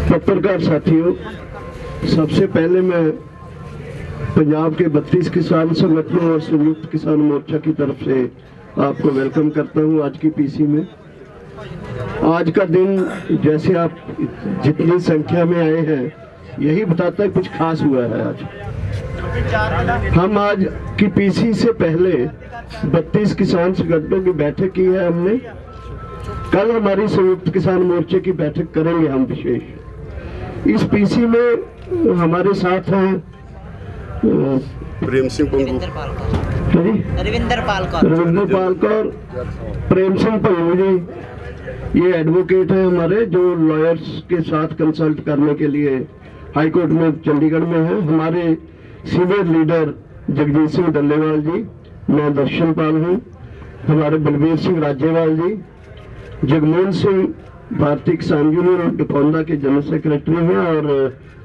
पत्रकार साथियों, सबसे पहले मैं पंजाब के 32 किसान संगठनों और संयुक्त किसान मोर्चा की तरफ से आपको वेलकम करता हूं आज की पीसी में। आज का दिन जैसे आप जितनी संख्या में आए हैं यही बताता है कुछ खास हुआ है। आज हम आज की पीसी से पहले 32 किसान संगठनों की बैठक की है हमने। कल हमारी संयुक्त किसान मोर्चे की बैठक करेंगे हम विशेष। इस पीसी में हमारे साथ हैं प्रेम सिंह पंगू, रविंदर पाल कौर, प्रेम सिंह पंगू जी। ये एडवोकेट हैं हमारे जो लॉयर्स के साथ कंसल्ट करने के लिए हाई कोर्ट में चंडीगढ़ में हैं। हमारे सीनियर लीडर जगजीत सिंह डल्लेवाल जी, मैं दर्शन पाल हूँ। हमारे बलबीर सिंह राजेवाल जी, जगमोहन सिंह भारतीय किसान यूनियन डकौंदा के जनरल सेक्रेटरी हैं और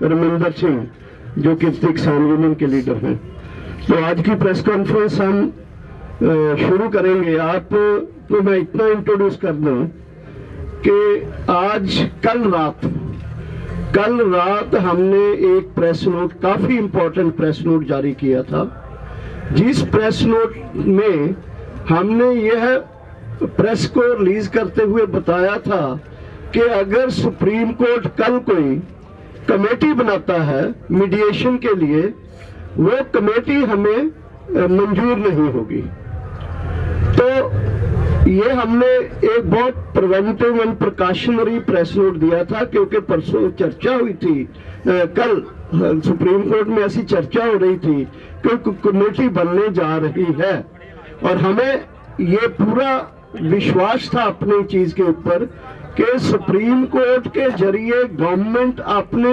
रमिंदर सिंह जो कीर्ति किसान यूनियन के लीडर हैं। तो आज की प्रेस कॉन्फ्रेंस हम शुरू करेंगे। आप तो मैं इतना इंट्रोड्यूस कर दूं कि आज कल रात हमने एक प्रेस नोट, काफी इंपॉर्टेंट प्रेस नोट जारी किया था, जिस प्रेस नोट में हमने यह प्रेस को रिलीज करते हुए बताया था कि अगर सुप्रीम कोर्ट कल कोई कमेटी बनाता है मीडिएशन के लिए, वो कमेटी हमें मंजूर नहीं होगी। तो ये हमने एक बहुत preventive and precautionary press note दिया था, क्योंकि परसों चर्चा हुई थी, कल सुप्रीम कोर्ट में ऐसी चर्चा हो रही थी कि कमेटी बनने जा रही है और हमें ये पूरा विश्वास था अपनी चीज के ऊपर कि सुप्रीम कोर्ट के जरिए गवर्नमेंट अपने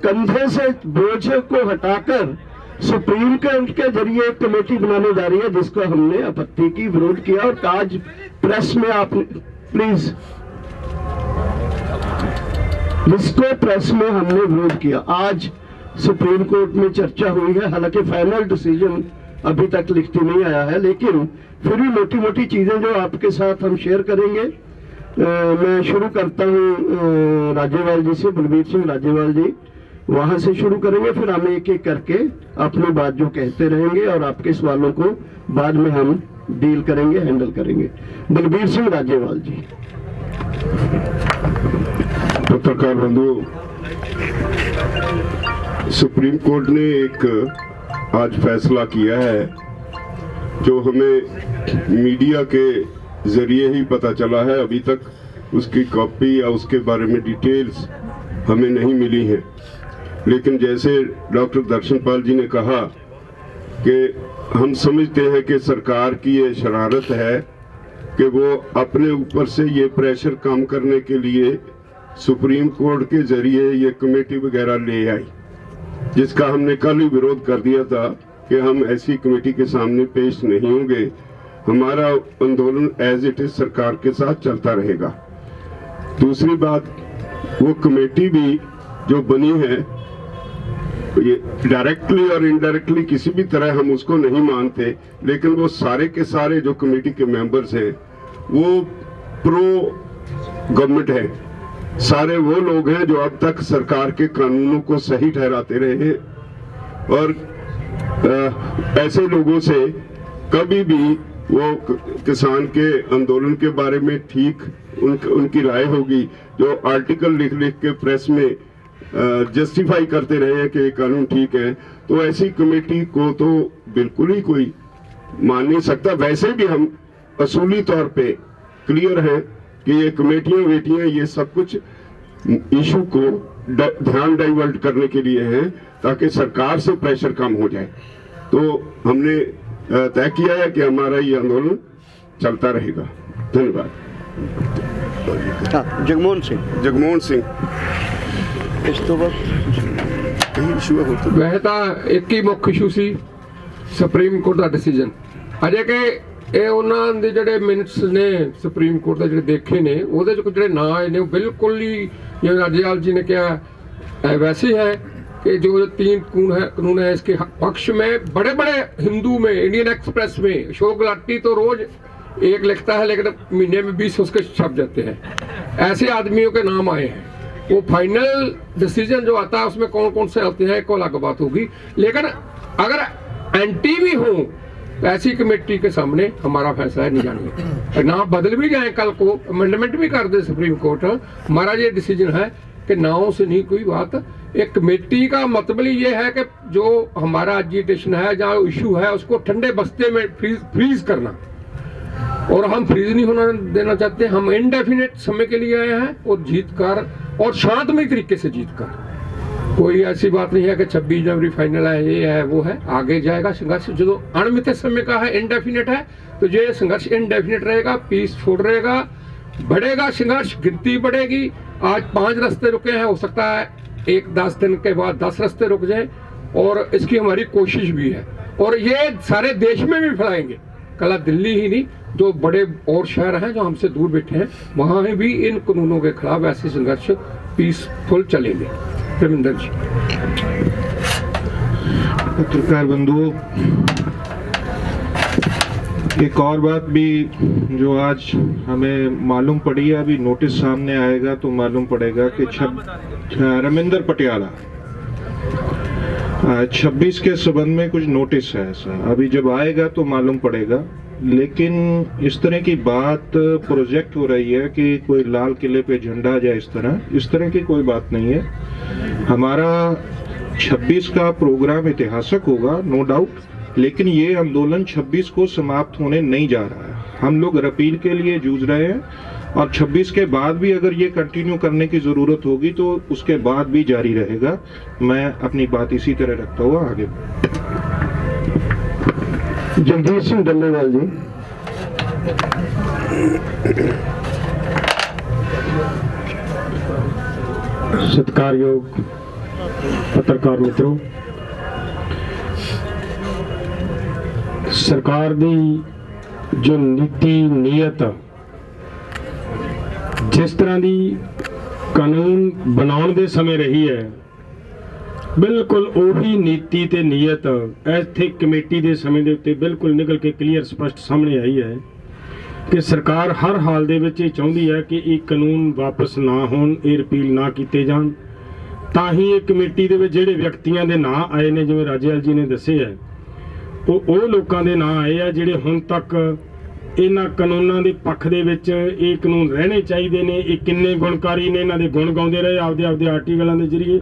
कंधे से बोझ को हटाकर सुप्रीम कोर्ट के जरिए एक कमेटी बनाने जा रही है, जिसको हमने आपत्ति की, विरोध किया। और आज प्रेस में आप प्लीज, जिसको प्रेस में हमने विरोध किया, आज सुप्रीम कोर्ट में चर्चा हुई है। हालांकि फाइनल डिसीजन अभी तक लिखती नहीं आया है, लेकिन फिर भी मोटी मोटी चीजें जो आपके साथ हम शेयर करेंगे। मैं शुरू करता हूं राजेवाल जी से, बलबीर सिंह राजेवाल जी, वहां से शुरू करेंगे, फिर हम एक एक करके अपनी बात जो कहते रहेंगे और आपके सवालों को बाद में हम डील करेंगे, हैंडल करेंगे। बलबीर सिंह राजेवाल जी। पत्रकार बंधु, सुप्रीम कोर्ट ने एक आज फैसला किया है जो हमें मीडिया के जरिए ही पता चला है। अभी तक उसकी कॉपी या उसके बारे में डिटेल्स हमें नहीं मिली है, लेकिन जैसे डॉक्टर दर्शन पाल जी ने कहा कि हम समझते हैं कि सरकार की ये शरारत है कि वो अपने ऊपर से ये प्रेशर कम करने के लिए सुप्रीम कोर्ट के जरिए ये कमेटी वगैरह ले आई, जिसका हमने कल ही विरोध कर दिया था कि हम ऐसी कमेटी के सामने पेश नहीं होंगे। हमारा आंदोलन एज इट इज सरकार के साथ चलता रहेगा। दूसरी बात, वो कमेटी भी जो बनी है, ये डायरेक्टली और इनडायरेक्टली किसी भी तरह हम उसको नहीं मानते, लेकिन वो सारे के सारे जो कमेटी के मेंबर्स हैं वो प्रो गवर्नमेंट है। सारे वो लोग हैं जो अब तक सरकार के कानूनों को सही ठहराते रहे हैं और ऐसे लोगों से कभी भी वो किसान के आंदोलन के बारे में ठीक उनकी राय होगी जो आर्टिकल लिख लिख के प्रेस में जस्टिफाई करते रहे हैं कि ये कानून ठीक है, तो ऐसी कमेटी को तो बिल्कुल ही कोई मान नहीं सकता। वैसे भी हम असूली तौर पे क्लियर है कि ये कमेटियां वेटियां ये सब कुछ इशू को ध्यान डाइवर्ट करने के लिए है ताकि सरकार से प्रेशर कम हो जाए। तो हमने तय किया है कि हमारा ये आंदोलन चलता रहेगा। धन्यवाद। जगमोहन सिंह ਇਸ ਤੋਂ ਬਾਅਦ ਕਈ ਇਸ਼ੂ ਹੋ ਤੋਂ वह तो एक ही मुख्य इशू सी सुप्रीम कोर्ट का डिसीजन। अजे कि ਇਹ ਉਹਨਾਂ ਦੇ ਜਿਹੜੇ ਮਿੰਟਸ ਨੇ ਸੁਪਰੀਮ ਕੋਰਟ ਦੇ ਜਿਹੜੇ ਦੇਖੇ ਨੇ ਉਹਦੇ ਚ ਕੁਝ ਜਿਹੜੇ ਨਾਂ ਆਏ ਨੇ ਉਹ ਬਿਲਕੁਲ ਹੀ ਜਿਵੇਂ राजेवाल जी ने कहा वैसे है कि जो 3 कानून है इसके पक्ष में बड़े बड़े हिंदू में, इंडियन एक्सप्रेस में अशोक गुलाटी तो रोज एक लिखता है लेकिन महीने में 20 उसके छप जाते हैं। ऐसे आदमियों के नाम आए हैं वो फाइनल डिसीजन जो आता है उसमें कौन कौन से होते हैं, एक अलग बात होगी। लेकिन अगर एंटी भी हो तो ऐसी कमेटी के सामने हमारा फैसला है नहीं जाने, ना बदल भी जाए कल को, अमेंडमेंट भी कर दे सुप्रीम कोर्ट, हमारा ये डिसीजन है कि नाव से नहीं कोई बात। एक कमेटी का मतलब ये है कि जो हमारा एजिटेशन है, जहाँ इशू है, उसको ठंडे बस्ते में फ्रीज करना, और हम फ्रीज नहीं होना देना चाहते। हम इनडेफिनेट समय के लिए आए हैं और जीत कर, और शांतमय तरीके से जीत कर। कोई ऐसी बात नहीं है कि 26 जनवरी फाइनल है, ये है वो है, आगे जाएगा संघर्ष। जो अनिश्चित समय का है, इनडेफिनेट है, तो ये संघर्ष इनडेफिनेट रहेगा, पीसफुल रहेगा, बढ़ेगा संघर्ष, गिनती बढ़ेगी। आज 5 रास्ते रुके हैं, हो सकता है 10 दिन के बाद 10 रास्ते रुक जाए, और इसकी हमारी कोशिश भी है, और ये सारे देश में भी फैलाएंगे। कल दिल्ली ही नहीं, जो बड़े और शहर हैं जो हमसे दूर बैठे हैं, वहां भी इन कानूनों के खिलाफ ऐसे संघर्ष पीसफुल चलेंगे। रविंदर जी। पत्रकार बंधुओं, एक और बात भी जो आज हमें मालूम पड़ी है, अभी नोटिस सामने आएगा तो मालूम पड़ेगा कि रविंदर पटियाला 26 के संबंध में कुछ नोटिस है ऐसा, अभी जब आएगा तो मालूम पड़ेगा। लेकिन इस तरह की बात प्रोजेक्ट हो रही है कि कोई लाल किले पे झंडा जाए, इस तरह की कोई बात नहीं है। हमारा 26 का प्रोग्राम ऐतिहासिक होगा, नो डाउट, लेकिन ये आंदोलन 26 को समाप्त होने नहीं जा रहा है। हम लोग अपील के लिए जूझ रहे हैं, और 26 के बाद भी अगर ये कंटिन्यू करने की जरूरत होगी तो उसके बाद भी जारी रहेगा। मैं अपनी बात इसी तरह रखता हुआ आगे। जगदीश सिंह डल्लेवाल जी। सत्कारयोग पत्रकार मित्रों, सरकार दी जो नीति नीयत जिस तरह की कानून बनाने दे समय रही है, बिल्कुल उही नीति ते नीयत इत्थे कमेटी दे समय दे उत्ते बिल्कुल निकल के क्लीयर स्पष्ट सामने आई है कि सरकार हर हाल दे विच ये चाहुंदी है कि ये कानून वापस ना होण, ये रिपील ना कीते जाण। तां ही ये कमेटी दे विच जिहड़े व्यक्तियां दे नां आए ने, जिवें राजेवाल जी ने दस्से है, ਉਹ ਲੋਕਾਂ ਦੇ ਨਾਂ ਆਏ ਆ ਜਿਹੜੇ ਹੁਣ ਤੱਕ ਇਹਨਾਂ ਕਾਨੂੰਨਾਂ ਦੇ ਪੱਖ ਦੇ ਵਿੱਚ ਇਹ ਕਾਨੂੰਨ ਰਹਿਣੇ ਚਾਹੀਦੇ ਨੇ। ਇਹ ਕਿੰਨੇ ਗੁਣਕਾਰੀ ਨੇ, ਇਹਨਾਂ ਦੇ ਗੁਣ ਗਾਉਂਦੇ ਰਹੇ ਆਪਦੇ ਆਰਟੀਕਲਾਂ ਦੇ ਜ਼ਰੀਏ।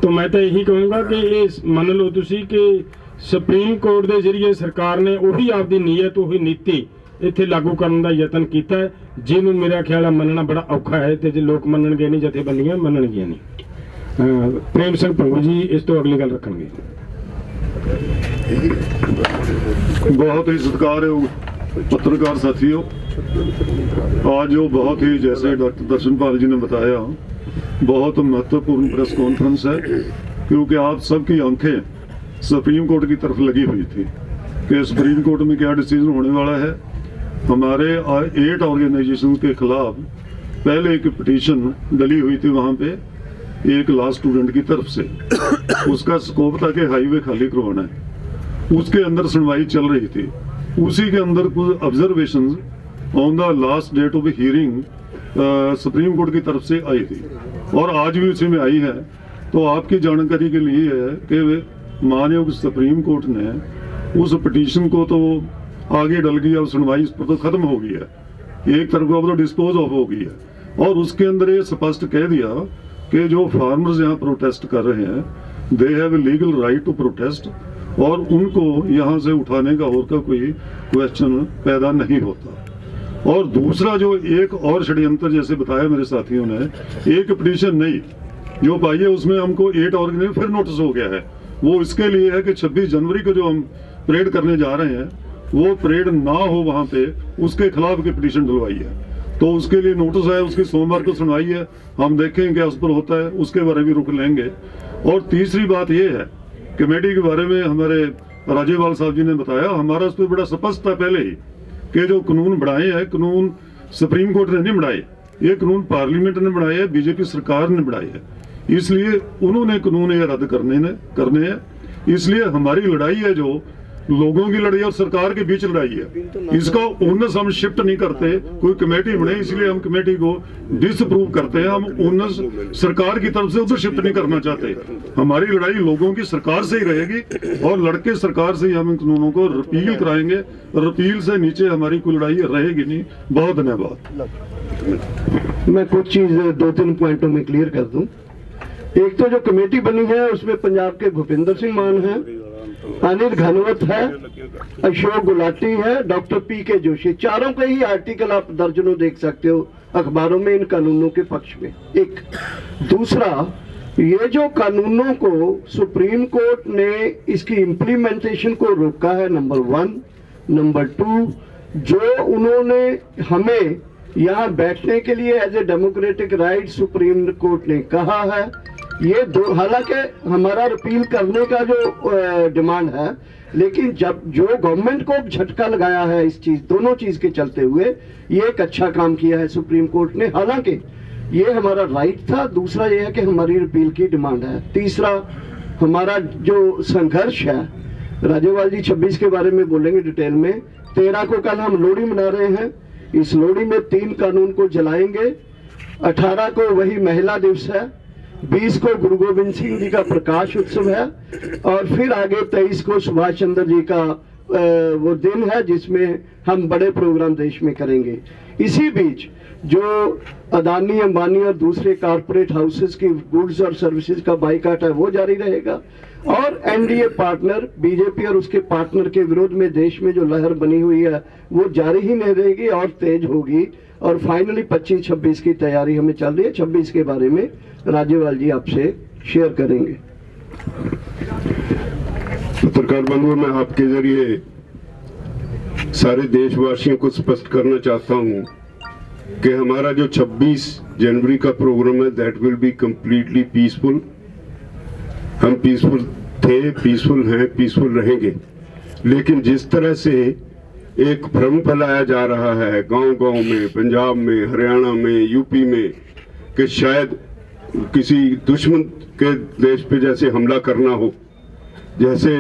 तो मैं तो यही कहूँगा कि ये मन लो तुसी कि सुप्रीम कोर्ट के जरिए सरकार ने उही आपकी नीयत, उही नीति इत्थे लागू करने का यतन किया है, जिन्हों मेरा ख्याल है मनना बड़ा औखा है, तो जो लोग मनणगे नहीं, जथेबंदियां मनणगियां नहीं। प्रेम सिंह भंगू जी इस तो अगली गल रखणगे। बहुत ही सत्कारयोग पत्रकार साथियों, आज जो बहुत ही, जैसे डॉक्टर दर्शनपाल जी ने बताया, बहुत महत्वपूर्ण प्रेस कॉन्फ्रेंस है, क्योंकि आप सबकी आंखें सुप्रीम कोर्ट की तरफ लगी हुई थी कि सुप्रीम कोर्ट में क्या डिसीजन होने वाला है। हमारे 8 ऑर्गेनाइजेशन के खिलाफ पहले एक पिटीशन डली हुई थी वहाँ पे एक लॉ स्टूडेंट की तरफ से, उसका स्कोप था कि हाईवे खाली करवाना है, उसके अंदर सुनवाई चल रही थी। उसी के अंदर कुछ observation on the last date of hearing supreme court की तरफ से आई थी, और आज भी उसी में आई है। तो आपकी जानकारी के लिए है कि माननीय सुप्रीम कोर्ट ने उस पिटीशन को तो आगे डल गई, अब सुनवाई इस पर तो खत्म हो गई है, एक तरफ अब तो डिस्पोज ऑफ हो गई है, और उसके अंदर ये स्पष्ट कह दिया कि जो फार्मर्स यहाँ प्रोटेस्ट कर रहे हैं, they have legal right to protest, और उनको यहाँ से उठाने का और का कोई क्वेश्चन पैदा नहीं होता। और दूसरा जो एक और षड्यंत्र जैसे बताया मेरे साथियों ने, एक पिटीशन नहीं जो पाई है उसमें हमको 8 ऑर्गेनाइजेशन फिर नोटिस हो गया है। वो इसके लिए है कि 26 जनवरी को जो हम परेड करने जा रहे हैं वो परेड ना हो वहाँ पे, उसके खिलाफ की पिटीशन डलवाई है, तो उसके लिए नोटिस है, उसकी सोमवार को सुनवाई है, हम देखेंगे क्या उस पर होता है, उसके बारे में रुक लेंगे। और तीसरी बात ये है, कमेटी के बारे में हमारे राजेवाल साहब जी ने बताया, हमारा उस पर बड़ा स्पष्ट था पहले ही कि जो कानून बढ़ाए हैं, कानून सुप्रीम कोर्ट ने नहीं बढ़ाए, ये कानून पार्लियामेंट ने बढ़ाए हैं, बीजेपी सरकार ने बढ़ाए हैं, इसलिए उन्होंने कानून ये रद्द करने हैं। इसलिए हमारी लड़ाई है जो लोगों की लड़ाई और सरकार के बीच लड़ाई है। इसका ओनस हम शिफ्ट नहीं करते, कोई कमेटी बने इसलिए हम कमेटी को डिसअप्रूव करते हैं। हम ओनस सरकार की तरफ से उधर शिफ्ट नहीं करना चाहते। हमारी लड़ाई लोगों की सरकार से ही रहेगी और लड़के सरकार से ही हम इन कानूनों को रिपील कराएंगे। रिपील से नीचे हमारी कोई लड़ाई रहेगी नहीं। बहुत धन्यवाद। मैं कुछ चीज 2-3 पॉइंटों में क्लियर कर दूं। एक तो जो कमेटी बनी है उसमें पंजाब के भूपिंदर सिंह मान है, अनिल घनवत है, अशोक गुलाटी है, डॉक्टर पी.के. जोशी, चारों के ही आर्टिकल आप दर्जनों देख सकते हो अखबारों में इन कानूनों के पक्ष में। एक दूसरा, ये जो कानूनों को सुप्रीम कोर्ट ने इसकी इम्प्लीमेंटेशन को रोका है, नंबर 1। नंबर 2, जो उन्होंने हमें यहाँ बैठने के लिए as a democratic right supreme court ने कहा है, ये दो, हालांकि हमारा रिपील करने का जो डिमांड है, लेकिन जब जो गवर्नमेंट को झटका लगाया है इस चीज, दोनों चीज के चलते हुए, ये एक अच्छा काम किया है सुप्रीम कोर्ट ने। हालांकि ये हमारा राइट था। दूसरा ये है कि हमारी रिपील की डिमांड है। तीसरा, हमारा जो संघर्ष है, राज्यपाल जी 26 के बारे में बोलेंगे डिटेल में। 13 को कल हम लोहड़ी मना रहे हैं। इस लोहड़ी में 3 कानून को जलाएंगे। 18 को वही महिला दिवस है, 20 को गुरु गोविंद सिंह जी का प्रकाश उत्सव है, और फिर आगे 23 को सुभाष चंद्र जी का वो दिन है जिसमें हम बड़े प्रोग्राम देश में करेंगे। इसी बीच जो अदानी, अंबानी और दूसरे कारपोरेट हाउसेस की गुड्स और सर्विसेज का बाइकाट है वो जारी रहेगा। और एनडीए पार्टनर बीजेपी और उसके पार्टनर के विरोध में देश में जो लहर बनी हुई है वो जारी ही नहीं रहेगी और तेज होगी। और फाइनली 25-26 की तैयारी हमें चल रही है। 26 के बारे में राज्यपाल जी आपसे शेयर करेंगे। पत्रकार बंधुओं, मैं आपके जरिए सारे देशवासियों को स्पष्ट करना चाहता हूं कि हमारा जो 26 जनवरी का प्रोग्राम है, that will be completely peaceful. हम पीसफुल थे, पीसफुल हैं, पीसफुल रहेंगे। लेकिन जिस तरह से एक भ्रम फैलाया जा रहा है गांव-गांव में, पंजाब में, हरियाणा में, यूपी में, कि शायद किसी दुश्मन के देश पे जैसे हमला करना हो, जैसे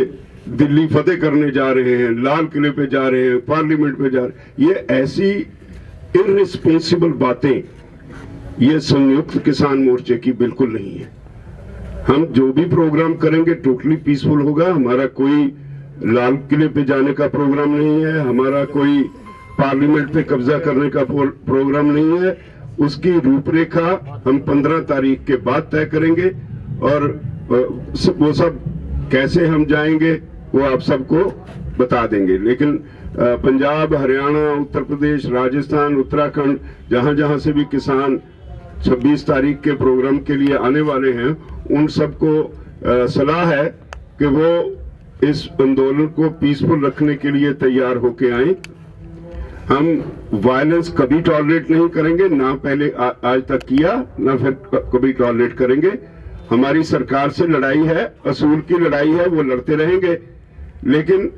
दिल्ली फतेह करने जा रहे हैं, लाल किले पे जा रहे हैं, पार्लियामेंट पे जा रहे हैं, ये ऐसी इररिस्पॉन्सिबल बातें ये संयुक्त किसान मोर्चे की बिल्कुल नहीं है। हम जो भी प्रोग्राम करेंगे टोटली पीसफुल होगा। हमारा कोई लाल किले पे जाने का प्रोग्राम नहीं है, हमारा कोई पार्लियामेंट पे कब्जा करने का प्रोग्राम नहीं है। उसकी रूपरेखा हम 15 तारीख के बाद तय करेंगे और वो सब कैसे हम जाएंगे वो आप सबको बता देंगे। लेकिन पंजाब, हरियाणा, उत्तर प्रदेश, राजस्थान, उत्तराखंड, जहां जहां से भी किसान 26 तारीख के प्रोग्राम के लिए आने वाले हैं, उन सबको सलाह है कि वो इस आंदोलन को पीसफुल रखने के लिए तैयार होके आए। हम वायलेंस कभी टॉलरेट नहीं करेंगे, ना पहले आज तक किया, ना फिर कभी टॉलरेट करेंगे। हमारी सरकार से लड़ाई है, असूल की लड़ाई है, वो लड़ते रहेंगे, लेकिन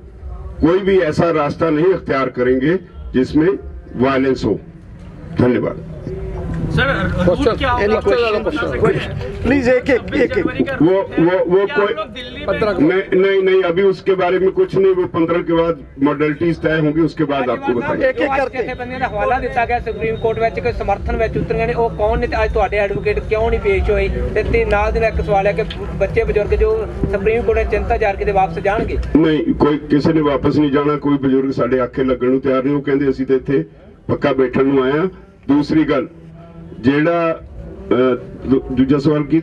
कोई भी ऐसा रास्ता नहीं अख्तियार करेंगे जिसमें वायलेंस हो। धन्यवाद। प्लीज एक वो कोई नहीं, अभी उसके बारे में कुछ नहीं। वो 15 के बाद मॉडलिटीज तय होंगी, उसके बाद आपको बताएंगे। एक करके हवाला दिता गया सुप्रीम कोर्ट ਵਿੱਚ ਕਿ ਸਮਰਥਨ ਵਿੱਚ ਉਤਰੀਆਂ ਨੇ, ਉਹ ਕੌਣ ਨੇ ਤੇ ਅੱਜ ਤੁਹਾਡੇ ਐਡਵੋਕੇਟ ਕਿਉਂ ਨਹੀਂ ਪੇਸ਼ ਹੋਏ? ਤੇ ਨਾਲ ਦੇ ਨਾਲ ਇੱਕ ਸਵਾਲ ਹੈ ਕਿ ਬੱਚੇ ਬਜ਼ੁਰਗ ਜੋ ਸੁਪਰੀਮ ਕੋਰਟ ਨੇ ਚਿੰਤਾ ਜ਼ਾਹਰ ਕੀਤੇ ਵਾਪਸ ਜਾਣਗੇ? ਨਹੀਂ, ਕੋਈ ਕਿਸੇ ਨੇ ਵਾਪਸ ਨਹੀਂ ਜਾਣਾ। ਕੋਈ ਬਜ਼ੁਰਗ ਸਾਡੇ ਆਖੇ ਲੱਗਣ ਨੂੰ ਤਿਆਰ ਨਹੀਂ। ਉਹ ਕਹਿੰਦੇ ਅਸੀਂ ਤੇ ਇੱਥੇ ਪੱਕਾ ਬੈਠਣ ਨੂੰ ਆਏ ਆ। ਦੂਸਰੀ ਗੱਲ, ਜਿਹੜਾ ਦੂਜਾ ਸਵਾਲ ਕੀ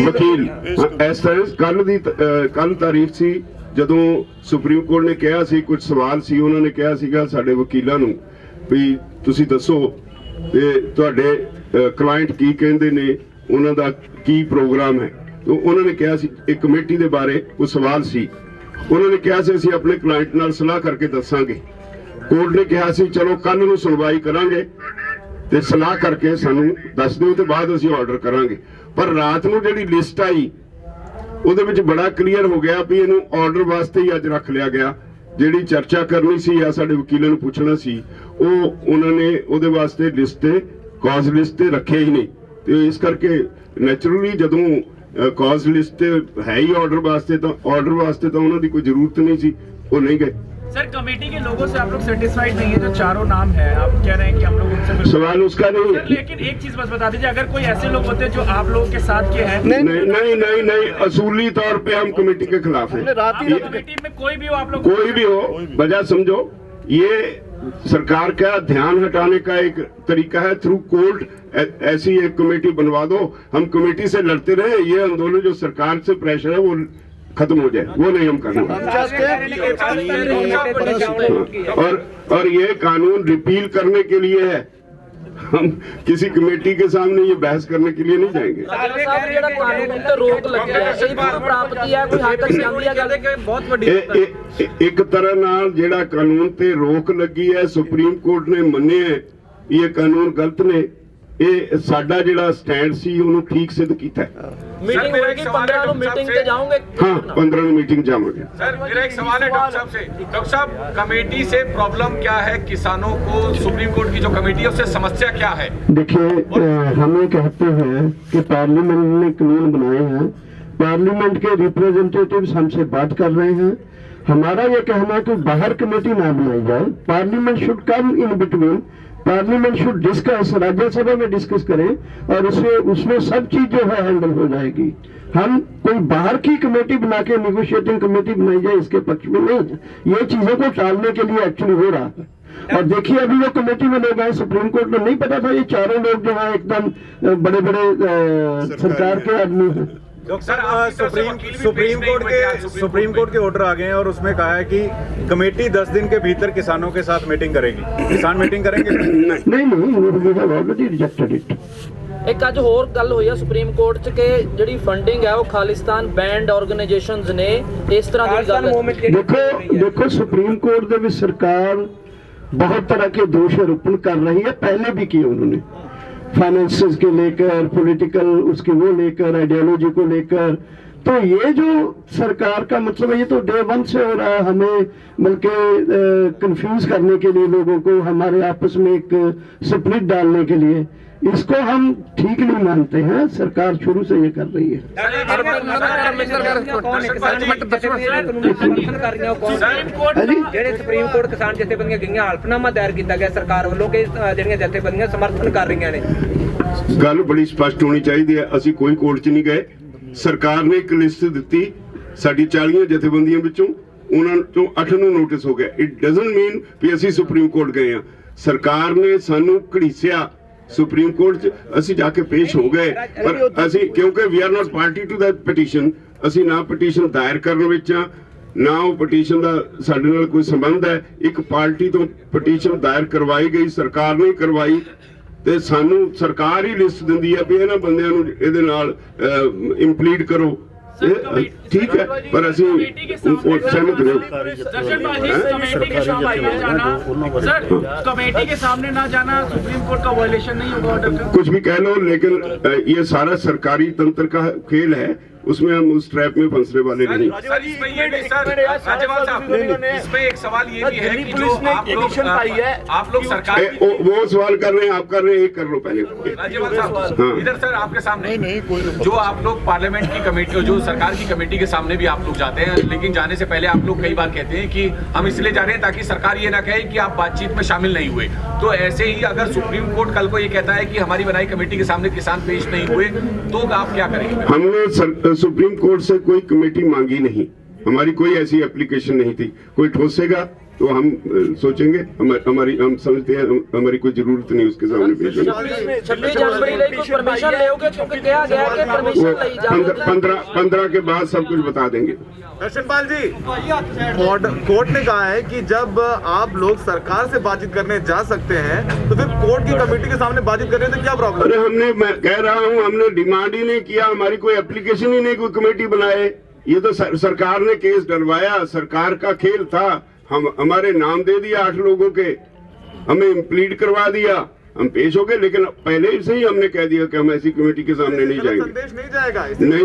ਵਕੀਲ, ਇਸ ਤਰ੍ਹਾਂ ਕੱਲ ਤਾਰੀਖ ਸੀ ਜਦੋਂ ਸੁਪਰੀਮ ਕੋਰਟ ਨੇ ਕਿਹਾ ਸੀ, ਕੁਝ ਸਵਾਲ ਸੀ, ਉਹਨਾਂ ਨੇ ਕਿਹਾ ਸੀਗਾ ਸਾਡੇ ਵਕੀਲਾਂ ਨੂੰ ਵੀ ਤੁਸੀਂ ਦੱਸੋ ਤੇ ਤੁਹਾਡੇ ਕਲਾਇੰਟ ਕੀ ਕਹਿੰਦੇ ਨੇ, ਉਹਨਾਂ ਦਾ ਕੀ ਪ੍ਰੋਗਰਾਮ ਹੈ। तो उन्होंने कहा सी एक कमेटी के बारे कोई सवाल सी, उन्होंने कहा सी असीं अपने क्लाइंट नाल सलाह करके दसांगे। कोर्ट ने कहा सी चलो कल नूं सुनवाई करांगे ते सलाह करके सानू दस दिओ ते बाद असीं ऑर्डर करांगे। पर रात नूं जिहड़ी लिस्ट आई ਉਹਦੇ ਵਿੱਚ बड़ा क्लीयर हो गया भी ਇਹਨੂੰ ऑर्डर वास्ते ही अज रख लिया गया। ਜਿਹੜੀ चर्चा करनी सी या ਸਾਡੇ ਵਕੀਲਾਂ ਨੂੰ ਪੁੱਛਣਾ ਸੀ ਉਹ ਉਹਨਾਂ ਨੇ ਉਹਦੇ ਵਾਸਤੇ ਲਿਸਟ ਤੇ ਕਾਜ਼ ਲਿਸਟ ਤੇ ਰੱਖਿਆ ਹੀ ਨਹੀਂ। ਤੇ ਇਸ ਕਰਕੇ ਨੈਚੁਰਲੀ ਜਦੋਂ ਕਾਜ਼ ਲਿਸਟ ਹੈ ਹੀ ਆਰਡਰ ਵਾਸਤੇ, ਤਾਂ ਉਹਨਾਂ ਦੀ ਕੋਈ ਜ਼ਰੂਰਤ ਨਹੀਂ ਸੀ, ਉਹ नहीं गए। सर कमेटी के लोगों से आप लोग सेटिस्फाइड नहीं है? जो चारों नाम है आप कह रहे हैं कि हम लोग उनसे सवाल उसका नहीं है। लेकिन एक चीज बस बता दीजिए, अगर कोई ऐसे लोग होते हैं जो आप लोगों के साथ के हैं, नहीं, असूली तौर पे हम कमेटी के खिलाफ हैं। कमेटी में कोई भी हो, आप लोग कोई भी हो, वजह समझो, ये सरकार का ध्यान हटाने का एक तरीका है, थ्रू कोर्ट ऐसी एक कमेटी बनवा दो, हम कमेटी से लड़ते रहे, ये आंदोलन जो सरकार से प्रेशर है वो खत्म हो जाए, वो नहीं हम करना। और ये कानून रिपील करने के लिए है, हम किसी कमेटी के सामने ये बहस करने के लिए नहीं जाएंगे। एक तरह नाल जेड़ा कानून ते रोक लगी है, सुप्रीम कोर्ट ने मन्ने है ये कानून गलत ने, ਇਹ ਸਾਡਾ ਜਿਹੜਾ ਸਟੈਂਡ ਸੀ ਉਹਨੂੰ ਠੀਕ ਸਿੱਧ ਕੀਤਾ ਹੈ। मीटिंग होगी 15 को मीटिंग पे जाओगे? हाँ, 15 को मीटिंग जाओगे। सर मेरा एक सवाल है डॉक्टर साहब से। डॉक्टर साहब, कमेटी से प्रॉब्लम क्या है? किसानों को सुप्रीम कोर्ट की जो कमेटी है उससे समस्या क्या है? देखिए, हम ये कहते हैं कि पार्लियामेंट ने कानून बनाए हैं, पार्लियामेंट के रिप्रेजेंटेटिव्स हमसे बात कर रहे हैं, हमारा ये कहना है कि बाहर कमेटी ना बनाई जाए, parliament should come in between, parliament should discuss, Rajya Sabha में डिस्कस करें और उसमें सब चीज जो है हैंडल हो जाएगी। हम कोई बाहर की कमेटी बना के नेगोशिएटिंग कमेटी बनाई जाए इसके पक्ष में नहीं है, ये चीजों को टालने के लिए एक्चुअली हो रहा है। और देखिए, अभी वो कमेटी में लोग आए, सुप्रीम कोर्ट में नहीं पता था ये चारों लोग जो है एकदम बड़े बड़े सरकार के आदमी हैं। सुप्रीम कोर्ट के ऑर्डर आ गए हैं और उसमें कहा है कि कमेटी 10 दिन के भीतर किसानों के साथ मीटिंग करेगी। किसान मीटिंग करेंगे? नहीं, ऑलरेडी रिजेक्टेड इट। एक ਅੱਜ ਹੋਰ ਗੱਲ ਹੋਈ ਹੈ ਸੁਪਰੀਮ ਕੋਰਟ 'ਚ ਕਿ ਜਿਹੜੀ ਫੰਡਿੰਗ ਹੈ ਉਹ ਖਾਲਿਸਤਾਨ ਬੈਂਡ ਆਰਗੇਨਾਈਜੇਸ਼ਨਸ ਨੇ, ਇਸ ਤਰ੍ਹਾਂ ਦੀ ਗੱਲ ਹੈ। देखो सुप्रीम कोर्ट ਦੇ ਵਿੱਚ सरकार बहुत तरह के दोष आरोपण कर रही है, पहले भी किए उन्होंने, फाइनेंसेस के लेकर, पॉलिटिकल उसके वो लेकर, आइडियोलॉजी को लेकर। तो ये जो सरकार का मतलब है, ये तो डे वन से हो रहा है, हमें बल्कि कंफ्यूज करने के लिए, लोगों को हमारे आपस में एक स्प्लिट डालने के लिए। इसको हम ठीक नहीं मानते हैं, सरकार शुरू से ये कर रही है। ਜਿਹੜੇ ਸੁਪਰੀਮ ਕੋਰਟ ਕਿਸਾਨ ਜਥੇਬੰਦੀਆਂ ਗਈਆਂ, ਹਲਫਨਾਮਾ ਦਾਇਰ ਕੀਤਾ ਗਿਆ ਸਰਕਾਰ ਵੱਲੋਂ ਕਿ ਜਿਹੜੀਆਂ ਜਥੇਬੰਦੀਆਂ ਸਮਰਥਨ ਕਰ ਰਹੀਆਂ ਨੇ। ਗੱਲ ਬੜੀ ਸਪਸ਼ਟ ਹੋਣੀ ਚਾਹੀਦੀ ਹੈ, ਅਸੀਂ ਕੋਈ ਕੋਰਟ 'ਚ ਨਹੀਂ ਗਏ। ਸਰਕਾਰ ਨੇ ਇੱਕ ਲਿਸਟ ਦਿੱਤੀ, ਸਾਡੀ 40 ਜਥੇਬੰਦੀਆਂ ਵਿੱਚੋਂ ਉਹਨਾਂ ਚੋਂ 8 ਨੂੰ ਨੋਟਿਸ ਹੋ ਗਿਆ। ਇਟ ਡਸਨਟ ਮੀਨ ਵੀ ਅਸੀਂ ਸੁਪਰੀਮ ਕੋਰਟ ਗਏ ਆ। ਸਰਕਾਰ ਨੇ ਸਾਨੂੰ ਘੜੀਸਿਆ सुप्रीम कोर्ट च, ਅਸੀਂ ਜਾ ਕੇ ਪੇਸ਼ ਹੋ ਗਏ, ਪਰ ਅਸੀਂ ਕਿਉਂਕਿ we are not party to that petition, ਅਸੀਂ ਨਾ ਪਟੀਸ਼ਨ ਦਾਇਰ ਕਰਨ ਵਿੱਚ ਆ, ਨਾ ਉਹ ਪਟੀਸ਼ਨ ਦਾ ਸਾਡੇ ਨਾਲ ਕੋਈ ਸੰਬੰਧ ਹੈ। ਇੱਕ ਪਾਰਟੀ ਤੋਂ ਪਟੀਸ਼ਨ ਦਾਇਰ ਕਰਵਾਈ ਗਈ, ਸਰਕਾਰ ਨੇ ਕਰਵਾਈ, ਤੇ ਸਾਨੂੰ ਸਰਕਾਰ ਹੀ ਲਿਸਟ ਦਿੰਦੀ ਹੈ ਵੀ ਇਹਨਾਂ ਬੰਦਿਆਂ ਨੂੰ ਇਹਦੇ ਨਾਲ ਇੰਪਲੀਡ ਕਰੋ। ठीक है, पर असि सहमत नहीं। कमेटी के सामने ना जाना सुप्रीम कोर्ट का वायलेशन नहीं होगा ऑर्डर का? कुछ भी कह लो, लेकिन ये सारा सरकारी तंत्र का खेल है, उसमें हम उस ट्रैप में फंसने वाले नहीं। सर, इसमें ये भी सर, राज्यपाल साहब, इसमें एक सवाल ये भी है कि जो आप लोग सरकार वो सवाल कर रहे हैं, आप कर रहे हैं, एक कर लो पहले। राज्यपाल साहब, इधर सर आपके सामने जो आप लोग पार्लियामेंट की कमेटी, जो सरकार की कमेटी के सामने भी आप लोग जाते हैं, लेकिन जाने से पहले आप लोग कई बार कहते हैं कि हम इसलिए जा रहे हैं ताकि सरकार ये ना कहे कि आप बातचीत में शामिल नहीं हुए। तो ऐसे ही अगर सुप्रीम कोर्ट कल को ये कहता है कि हमारी बनाई कमेटी के सामने किसान पेश नहीं हुए, तो आप क्या करेंगे? हमने सुप्रीम कोर्ट से कोई कमेटी मांगी नहीं, हमारी कोई ऐसी एप्लीकेशन नहीं थी। कोई ठोसेगा तो हम सोचेंगे, हम समझते हैं हमारी कोई जरूरत नहीं उसके सामने पेश होने। 26 जनवरी ਲਈ ਕੋਈ परमिशन लेओगे? क्योंकि कहा गया है कि परमिशन ਲਈ जाओगे। 15 के बाद सब कुछ बता देंगे। दर्शनपाल जी, कोर्ट ने कहा है कि जब आप लोग सरकार से बातचीत करने जा सकते हैं तो फिर कोर्ट की कमेटी के सामने बातचीत करने से क्या प्रॉब्लम? अरे मैं कह रहा हूँ, हमने डिमांड ही नहीं किया, हमारी कोई एप्लीकेशन ही नहीं, कोई कमेटी बनाए। ये तो सरकार ने केस डलवाया, सरकार का खेल था। हमारे नाम दे दिया 8 लोगों के, हमें इम्प्लीड करवा दिया, हम पेश हो गए, लेकिन पहले से ही हमने कह दिया कि हम ऐसी कमेटी के सामने नहीं जाएंगे। संदेश नहीं जाएगा? नहीं,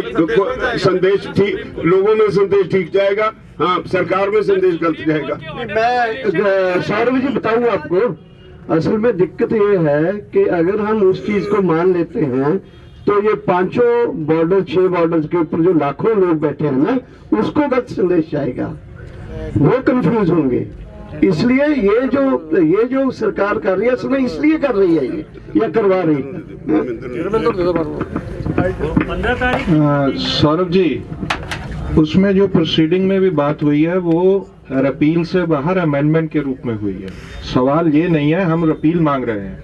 संदेश ठीक, लोगों में संदेश ठीक जाएगा, हाँ, सरकार में संदेश गलत जाएगा। मैं सौरभ जी बताऊं आपको, असल में दिक्कत ये है कि अगर हम उस चीज को मान लेते हैं तो ये 5 बॉर्डर 6 बॉर्डर के ऊपर जो लाखों लोग बैठे हैं ना, उसको गलत संदेश जाएगा, वो कंफ्यूज होंगे। इसलिए ये जो सरकार कर रही है असल में इसलिए कर रही है ये, या करवा रही है। सौरभ जी, उसमें जो प्रोसीडिंग में भी बात हुई है वो रिपील से बाहर अमेंडमेंट के रूप में हुई है। सवाल ये नहीं है हम रिपील मांग रहे हैं।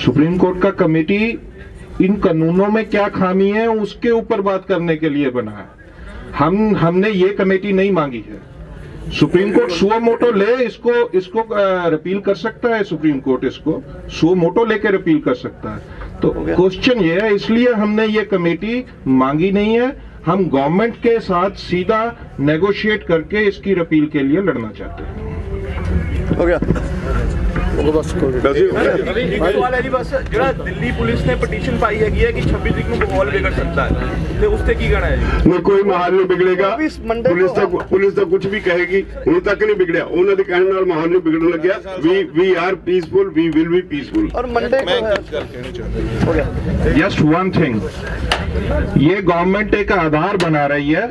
सुप्रीम कोर्ट का कमेटी इन कानूनों में क्या खामी है उसके ऊपर बात करने के लिए बना है। हमने ये कमेटी नहीं मांगी है। सुप्रीम कोर्ट सुओ मोटो ले इसको रिपील कर सकता है। सुप्रीम कोर्ट इसको सुओ मोटो लेकर रिपील कर सकता है। तो क्वेश्चन ये है, इसलिए हमने ये कमेटी मांगी नहीं है। हम गवर्नमेंट के साथ सीधा नेगोशिएट करके इसकी रिपील के लिए लड़ना चाहते हैं। हो गया सवाल है जी बस ਜਿਹੜਾ ਦਿੱਲੀ ਪੁਲਿਸ ਨੇ ਪਟੀਸ਼ਨ ਪਾਈ ਹੈਗੀ ਹੈ ਕਿ 26 ਤਰੀਕ ਨੂੰ ਮਾਹੌਲ ਵਿਗੜ ਸਕਦਾ ਹੈ ਤੇ ਉਸ ਤੇ ਕੀ ਕਹਿਣਾ ਹੈ ਜੀ? नहीं, कोई माहौल नहीं बिगड़ेगा। पुलिस तो कुछ भी कहेगी, ਹੁਣ ਤੱਕ ਨਹੀਂ बिगड़ਿਆ। ਉਹਨਾਂ ਦੇ ਕਹਿਣ ਨਾਲ ਮਾਹੌਲ ਨਹੀਂ बिगड़ने लग गया। We are peaceful, we will be peaceful. और मंडे हो गया जस्ट वन थिंग, ये गवर्नमेंट एक आधार बना रही है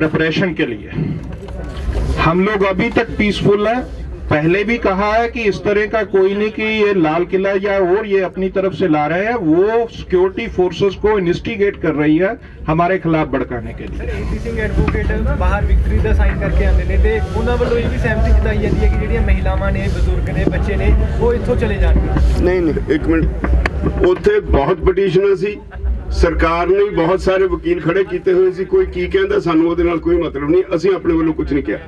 रिप्रेशन के लिए। हम लोग अभी तक पीसफुल है। पहले भी कहा है कि इस तरह का कोई नहीं कि ये लाल किला या और ये अपनी तरफ से ला रहे हैं। वो सिक्योरिटी फोर्सेस को इन्वेस्टिगेट कर रही है हमारे खिलाफ भड़काने के लिए। ਏਪੀ ਸਿੰਘ ਐਡਵੋਕੇਟ ਬਾਹਰ ਵਿਕਟਰੀ ਦਾ ਸਾਈਨ ਕਰਕੇ ਆਉਂਦੇ ਨੇ ਤੇ ਉਹਨਾਂ ਵੱਲੋਂ ਇਹ ਵੀ ਸਹਿਮਤੀ ਜਤਾਈ ਜਾਂਦੀ ਹੈ ਕਿ ਜਿਹੜੀਆਂ ਮਹਿਲਾਵਾਂ ਨੇ, ਬਜ਼ੁਰਗ ਨੇ, ਬੱਚੇ ਨੇ, ਉਹ ਇੱਥੋਂ ਚਲੇ ਜਾਣਗੇ। ਨਹੀਂ ਇੱਕ ਮਿੰਟ, ਉੱਥੇ ਬਹੁਤ ਪਟੀਸ਼ਨਾਂ ਸੀ, ਸਰਕਾਰ ਨੇ ਬਹੁਤ ਸਾਰੇ ਵਕੀਲ ਖੜੇ ਕੀਤੇ ਹੋਏ ਸੀ। ਕੋਈ ਕੀ ਕਹਿੰਦਾ ਸਾਨੂੰ ਉਹਦੇ ਨਾਲ ਕੋਈ ਮਤਲਬ ਨਹੀਂ। ਅਸੀਂ ਆਪਣੇ ਵੱਲੋਂ ਕੁਝ ਨਹੀਂ ਕਿਹਾ।